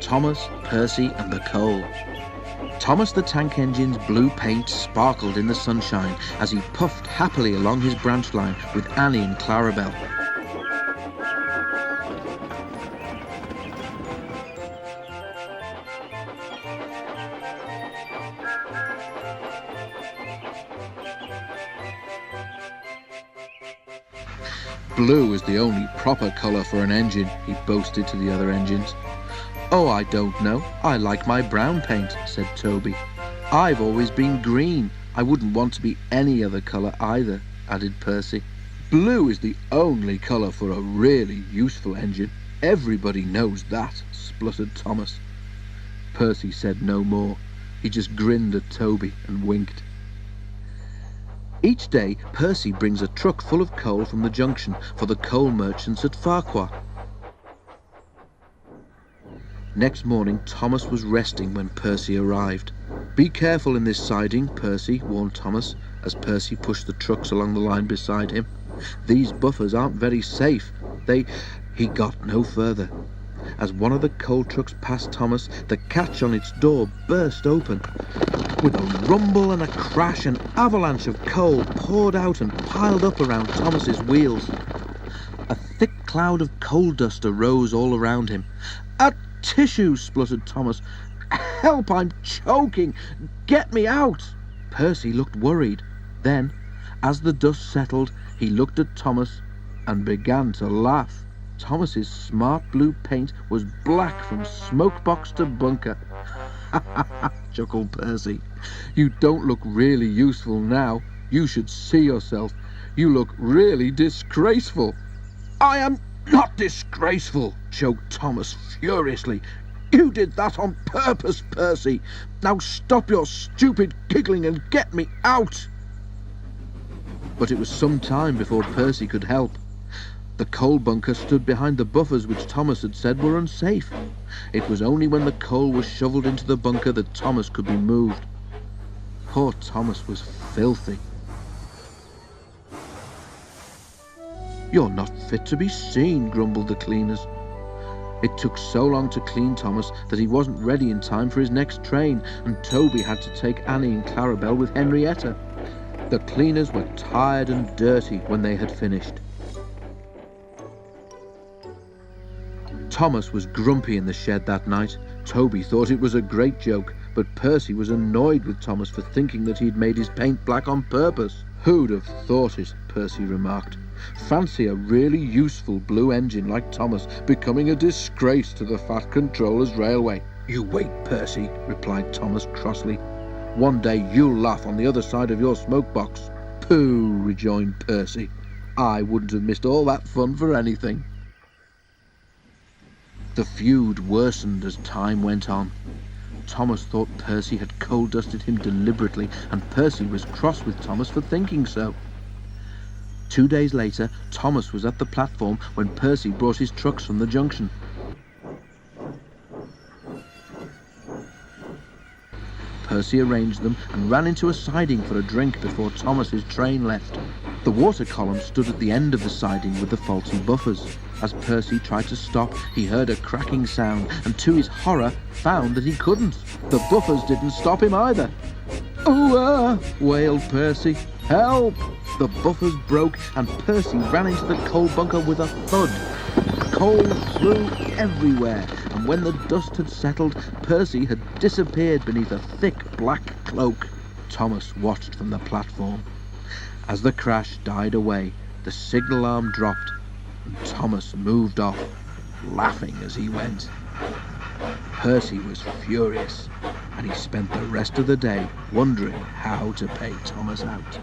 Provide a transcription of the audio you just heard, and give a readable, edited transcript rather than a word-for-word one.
Thomas, Percy and the coal. Thomas the tank engine's blue paint sparkled in the sunshine as he puffed happily along his branch line with Annie and Clarabelle. Blue is the only proper colour for an engine, he boasted to the other engines. Oh, I don't know. I like my brown paint, said Toby. I've always been green. I wouldn't want to be any other colour either, added Percy. Blue is the only colour for a really useful engine. Everybody knows that, spluttered Thomas. Percy said no more. He just grinned at Toby and winked. Each day, Percy brings a truck full of coal from the junction for the coal merchants at Farquhar. Next morning, Thomas was resting when Percy arrived. Be careful in this siding, Percy, warned Thomas, as Percy pushed the trucks along the line beside him. These buffers aren't very safe. He got no further. As one of the coal trucks passed Thomas, the catch on its door burst open. With a rumble and a crash, an avalanche of coal poured out and piled up around Thomas's wheels. A thick cloud of coal dust arose all around him. "A tissue!" spluttered Thomas. "Help, I'm choking! Get me out!" Percy looked worried. Then, as the dust settled, he looked at Thomas and began to laugh. Thomas's smart blue paint was black from smokebox to bunker. "Ha ha ha," chuckled Percy. "You don't look really useful now. You should see yourself. You look really disgraceful." "I am not disgraceful," choked Thomas furiously. "You did that on purpose, Percy. Now stop your stupid giggling and get me out." But it was some time before Percy could help. The coal bunker stood behind the buffers which Thomas had said were unsafe. It was only when the coal was shoveled into the bunker that Thomas could be moved. Poor Thomas was filthy. "You're not fit to be seen," grumbled the cleaners. It took so long to clean Thomas that he wasn't ready in time for his next train, and Toby had to take Annie and Clarabelle with Henrietta. The cleaners were tired and dirty when they had finished. Thomas was grumpy in the shed that night. Toby thought it was a great joke, but Percy was annoyed with Thomas for thinking that he'd made his paint black on purpose. "Who'd have thought it?" Percy remarked. "Fancy a really useful blue engine like Thomas becoming a disgrace to the Fat Controllers Railway." "You wait, Percy," replied Thomas crossly. "One day you'll laugh on the other side of your smoke box." "Pooh," rejoined Percy. "I wouldn't have missed all that fun for anything." The feud worsened as time went on. Thomas thought Percy had coal-dusted him deliberately, and Percy was cross with Thomas for thinking so. 2 days later, Thomas was at the platform when Percy brought his trucks from the junction. Percy arranged them and ran into a siding for a drink before Thomas's train left. The water column stood at the end of the siding with the faulty buffers. As Percy tried to stop, he heard a cracking sound, and to his horror, found that he couldn't. The buffers didn't stop him either. "Ooh-ah!" wailed Percy. "Help!" The buffers broke, and Percy ran into the coal bunker with a thud. Coal flew everywhere, and when the dust had settled, Percy had disappeared beneath a thick black cloak. Thomas watched from the platform. As the crash died away, the signal alarm dropped, and Thomas moved off, laughing as he went. Percy was furious, and he spent the rest of the day wondering how to pay Thomas out.